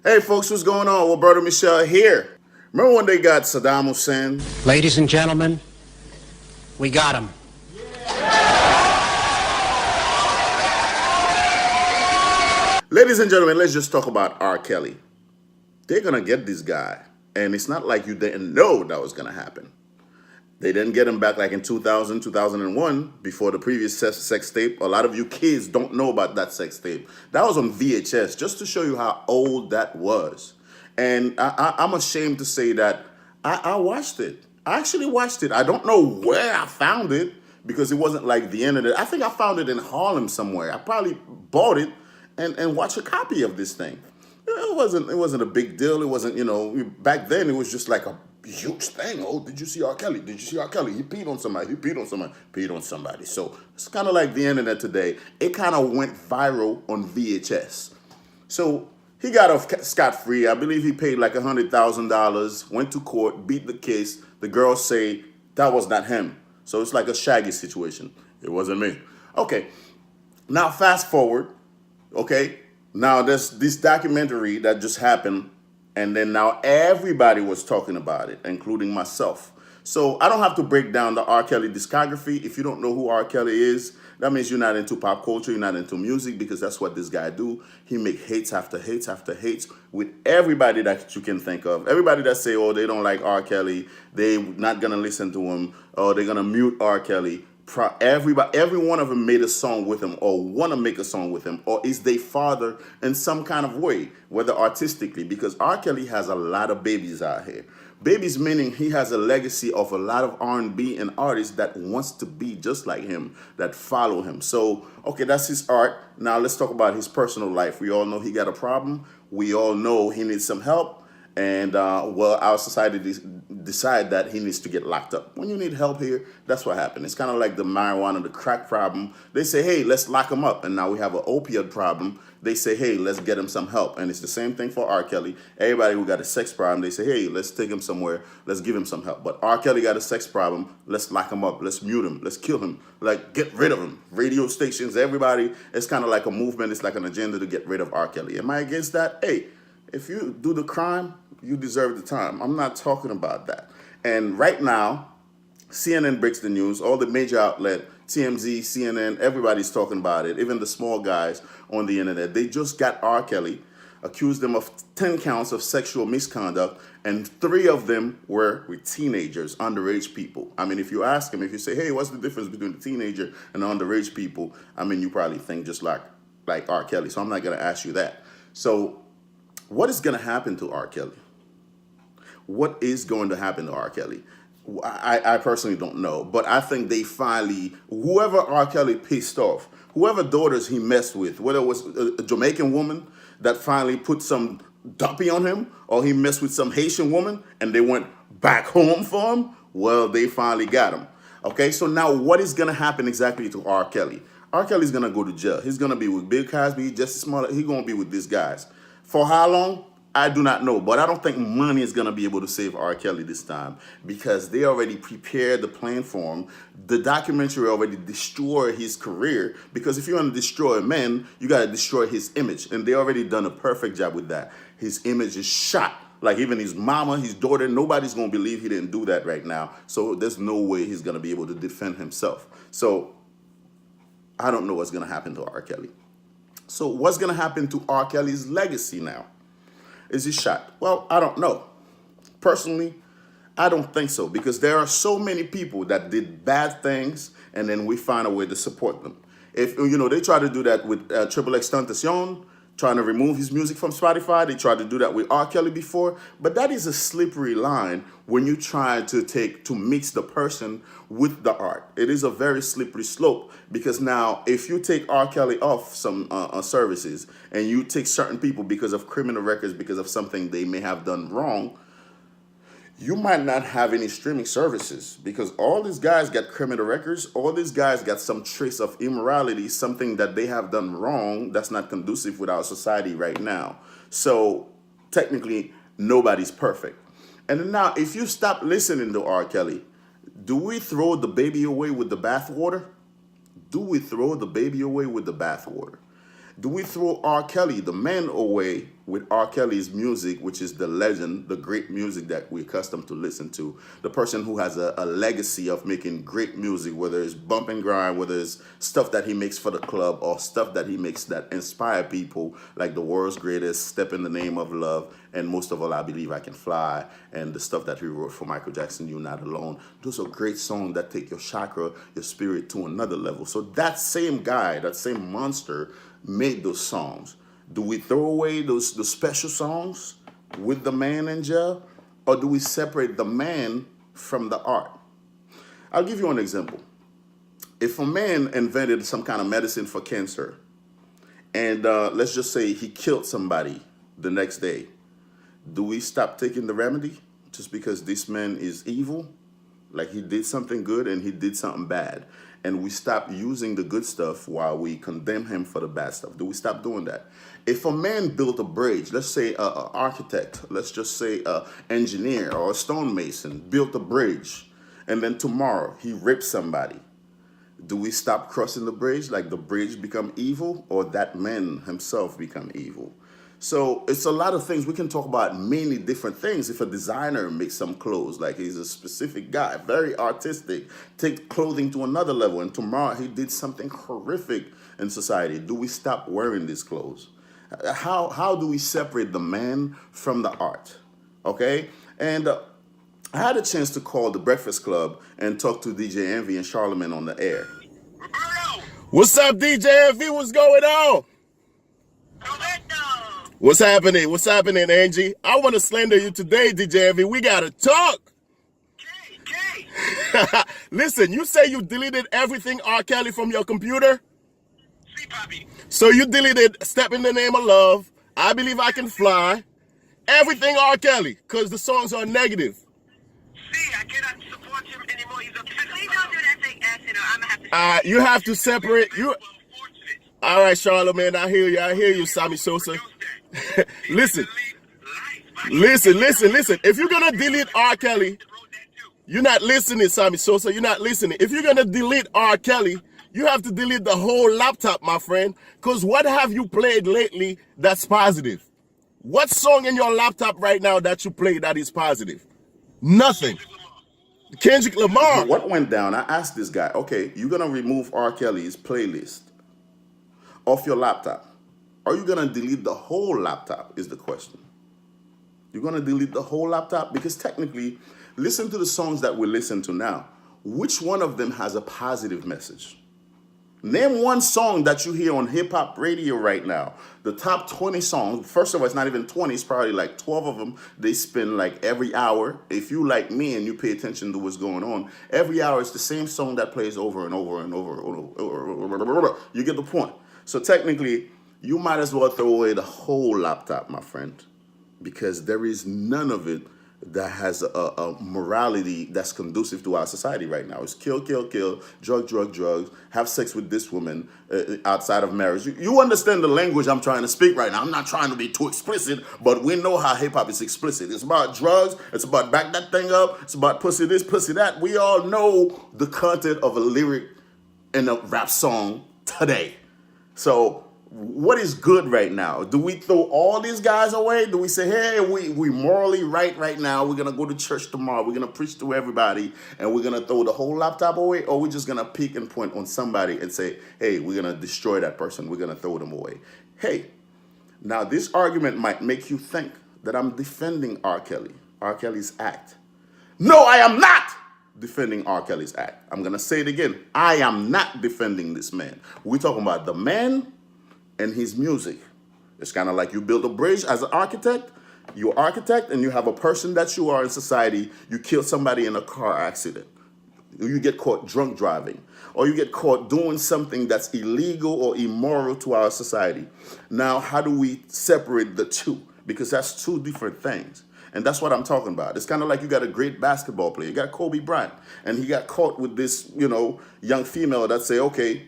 Hey folks, what's going on? Well, Brother Michelle here. Remember when they got Saddam Hussein? Ladies and gentlemen, we got him. Ladies and gentlemen, let's just talk about R. Kelly. They're gonna get this guy, and it's not like you didn't know that was gonna happen. They didn't get him back like in 2000, 2001, before the previous sex tape. A lot of you kids don't know about that sex tape. That was on VHS, just to show you how old that was. And I'm ashamed to say that I watched it. I actually watched it. I don't know where I found it because it wasn't like the internet. I think I found it in Harlem somewhere. I probably bought it and watched a copy of this thing. It wasn't a big deal. It wasn't, back then it was just like a huge thing. Oh, did you see R. Kelly? Did you see R. Kelly? He peed on somebody. He peed on somebody. Peed on somebody. So it's kind of like the internet today. It kind of went viral on VHS. So he got off scot-free. I believe he paid like $100,000, went to court, beat the case. The girls say that was not him. So it's like a Shaggy situation. It wasn't me. Okay, now fast forward, okay? Now there's this documentary that just happened, and then now everybody was talking about it, including myself. So I don't have to break down the R. Kelly discography. If you don't know who R. Kelly is, that means you're not into pop culture, you're not into music, because that's what this guy do. He make hates after hates after hates with everybody that you can think of. Everybody that say, oh, they don't like R. Kelly, they not gonna listen to him, or they're gonna mute R. Kelly. Every one of them made a song with him, or want to make a song with him, or is their father in some kind of way, whether artistically, because R. Kelly has a lot of babies out here. Babies meaning he has a legacy of a lot of R&B and artists that wants to be just like him, that follow him. So, okay, that's his art. Now let's talk about his personal life. We all know he got a problem. We all know he needs some help. And well, our society decide that he needs to get locked up. When you need help here, that's what happened. It's kind of like the marijuana, the crack problem. They say, hey, let's lock him up. And now we have an opioid problem. They say, hey, let's get him some help. And it's the same thing for R. Kelly. Everybody who got a sex problem, they say, hey, let's take him somewhere. Let's give him some help. But R. Kelly got a sex problem. Let's lock him up. Let's mute him. Let's kill him. Like, get rid of him. Radio stations, everybody. It's kind of like a movement. It's like an agenda to get rid of R. Kelly. Am I against that? Hey, if you do the crime, you deserve the time. I'm not talking about that. And right now, CNN breaks the news. All the major outlet, TMZ, CNN, everybody's talking about it. Even the small guys on the internet. They just got R. Kelly, accused them of 10 counts of sexual misconduct, and 3 of them were with teenagers, underage people. I mean, if you ask them, if you say, hey, what's the difference between the teenager and the underage people? I mean, you probably think just like R. Kelly. So I'm not going to ask you that. So what is going to happen to R. Kelly? What is going to happen to R. Kelly? I personally don't know, but I think they finally, whoever R. Kelly pissed off, whoever daughters he messed with, whether it was a Jamaican woman that finally put some dumpy on him, or he messed with some Haitian woman and they went back home for him, well, they finally got him. Okay, so now what is going to happen exactly to R. Kelly? R. Kelly's going to go to jail. He's going to be with Bill Cosby, Jesse Smollett. He's going to be with these guys. For how long? I do not know, but I don't think money is going to be able to save R. Kelly this time because they already prepared the plan for him. The documentary already destroyed his career because if you want to destroy a man, you got to destroy his image. And they already done a perfect job with that. His image is shot. Like even his mama, his daughter, nobody's going to believe he didn't do that right now. So there's no way he's going to be able to defend himself. So I don't know what's going to happen to R. Kelly. So what's going to happen to R. Kelly's legacy now? Is he shot? Well, I don't know. Personally, I don't think so because there are so many people that did bad things and then we find a way to support them. If, they try to do that with Triple X Tentacion, trying to remove his music from Spotify. They tried to do that with R. Kelly before, but that is a slippery line when you try to mix the person with the art. It is a very slippery slope because now if you take R. Kelly off some services and you take certain people because of criminal records, because of something they may have done wrong, you might not have any streaming services because all these guys got criminal records. All these guys got some trace of immorality, something that they have done wrong that's not conducive with our society right now. So technically, nobody's perfect. And then now, if you stop listening to R. Kelly, do we throw the baby away with the bathwater? Do we throw the baby away with the bathwater? Do we throw R. Kelly, the man, away with R. Kelly's music, which is the legend, the great music that we're accustomed to listen to? The person who has a legacy of making great music, whether it's bump and grind, whether it's stuff that he makes for the club or stuff that he makes that inspire people, like The World's Greatest, Step in the Name of Love, and most of all, I Believe I Can Fly, and the stuff that he wrote for Michael Jackson, You're Not Alone. Those are great songs that take your chakra, your spirit to another level. So that same guy, that same monster, made those songs. Do we throw away those special songs with the man in jail, or do we separate the man from the art? I'll give you an example. If a man invented some kind of medicine for cancer, and let's just say he killed somebody the next day, do we stop taking the remedy just because this man is evil? Like he did something good and he did something bad. And we stop using the good stuff while we condemn him for the bad stuff. Do we stop doing that? If a man built a bridge, let's say an architect, let's just say an engineer or a stonemason built a bridge, and then tomorrow he rips somebody, do we stop crossing the bridge? Like the bridge become evil, or that man himself become evil? So it's a lot of things. We can talk about many different things. If a designer makes some clothes, like he's a specific guy, very artistic, take clothing to another level, and tomorrow he did something horrific in society, do we stop wearing these clothes? How do we separate the man from the art? Okay? And I had a chance to call the Breakfast Club and talk to DJ Envy and Charlemagne on the air. Roberto! What's up, DJ Envy? What's going on? Roberto! What's happening? What's happening, Angie? I want to slander you today, DJ Envy. We got to talk. K! Listen, you say you deleted everything R. Kelly from your computer? See, Poppy. So you deleted Step in the Name of Love, I Believe I Can Fly, everything R. Kelly, because the songs are negative. See, I cannot support him anymore. He's a please don't do that fake acid, or I'm going to have to... You have to separate. You. All right, Charlemagne, I hear you. I hear you, Sammy Sosa. Listen. Listen. If you're going to delete R. Kelly, you're not listening, Sammy Sosa. You're not listening. If you're going to delete R. Kelly, you have to delete the whole laptop, my friend. Because what have you played lately that's positive? What song in your laptop right now that you play that is positive? Nothing. Kendrick Lamar. What went down? I asked this guy, okay, you're going to remove R. Kelly's playlist off your laptop. Are you going to delete the whole laptop is the question. You're going to delete the whole laptop? Because technically, listen to the songs that we listen to now. Which one of them has a positive message? Name one song that you hear on hip-hop radio right now. The top 20 songs, first of all, it's not even 20, it's probably like 12 of them. They spin like every hour. If you like me and you pay attention to what's going on, every hour it's the same song that plays over and over and over and over. You get the point. So technically, you might as well throw away the whole laptop, my friend, because there is none of it that has a morality that's conducive to our society right now. It's kill, drugs, have sex with this woman outside of marriage. You understand the language I'm trying to speak right now. I'm not trying to be too explicit, but we know how hip-hop is explicit. It's about drugs. It's about back that thing up. It's about pussy this, pussy that. We all know the content of a lyric in a rap song today. So what is good right now? Do we throw all these guys away? Do we say, hey, we morally right now. We're going to go to church tomorrow. We're going to preach to everybody, and we're going to throw the whole laptop away? Or we're just going to pick and point on somebody and say, hey, we're going to destroy that person. We're going to throw them away. Hey, now this argument might make you think that I'm defending R. Kelly, R. Kelly's act. No, I am not defending R. Kelly's act. I'm going to say it again. I am not defending this man. We're talking about the man and his music. It's kind of like you build a bridge as an architect. You're an architect and you have a person that you are in society. You kill somebody in a car accident. You get caught drunk driving. Or you get caught doing something that's illegal or immoral to our society. Now, how do we separate the two? Because that's two different things. And that's what I'm talking about. It's kind of like you got a great basketball player. You got Kobe Bryant. And he got caught with this, young female that say, okay,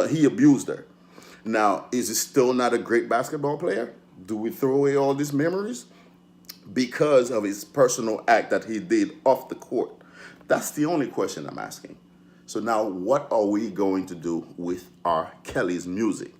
he abused her. Now, is he still not a great basketball player? Do we throw away all these memories? Because of his personal act that he did off the court. That's the only question I'm asking. So now, what are we going to do with R. Kelly's music?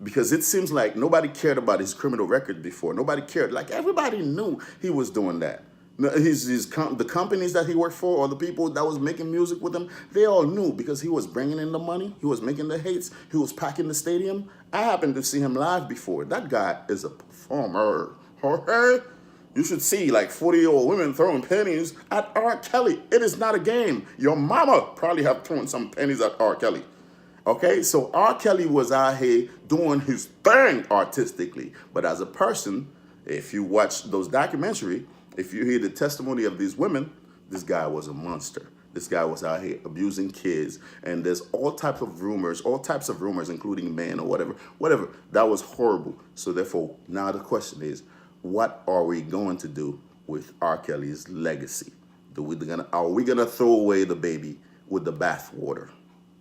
because it seems like nobody cared about his criminal record before. Nobody cared. Like everybody knew he was doing that. The companies that he worked for, or the people that was making music with him, they all knew because he was bringing in the money. He was making the hits. He was packing the stadium. I happened to see him live before. That guy is a performer. Okay? You should see like 40-year-old women throwing pennies at R. Kelly. It is not a game. Your mama probably have thrown some pennies at R. Kelly. Okay, so R. Kelly was out here doing his thing artistically. But as a person, if you watch those documentaries, if you hear the testimony of these women, this guy was a monster. This guy was out here abusing kids. And there's all types of rumors, including men or whatever. That was horrible. So therefore, now the question is, what are we going to do with R. Kelly's legacy? Are we gonna throw away the baby with the bathwater?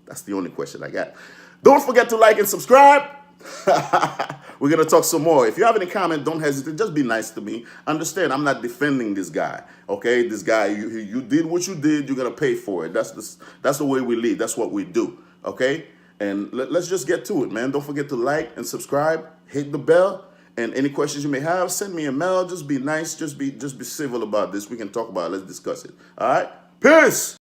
That's the only question I got. Don't forget to like and subscribe. We're going to talk some more. If you have any comment, don't hesitate. Just be nice to me. Understand, I'm not defending this guy. Okay, this guy, you did what you did. You're going to pay for it. That's the way we live. That's what we do. Okay? And let's just get to it, man. Don't forget to like and subscribe. Hit the bell. And any questions you may have, send me a mail. Just be nice. Just be civil about this. We can talk about it. Let's discuss it. All right? Peace.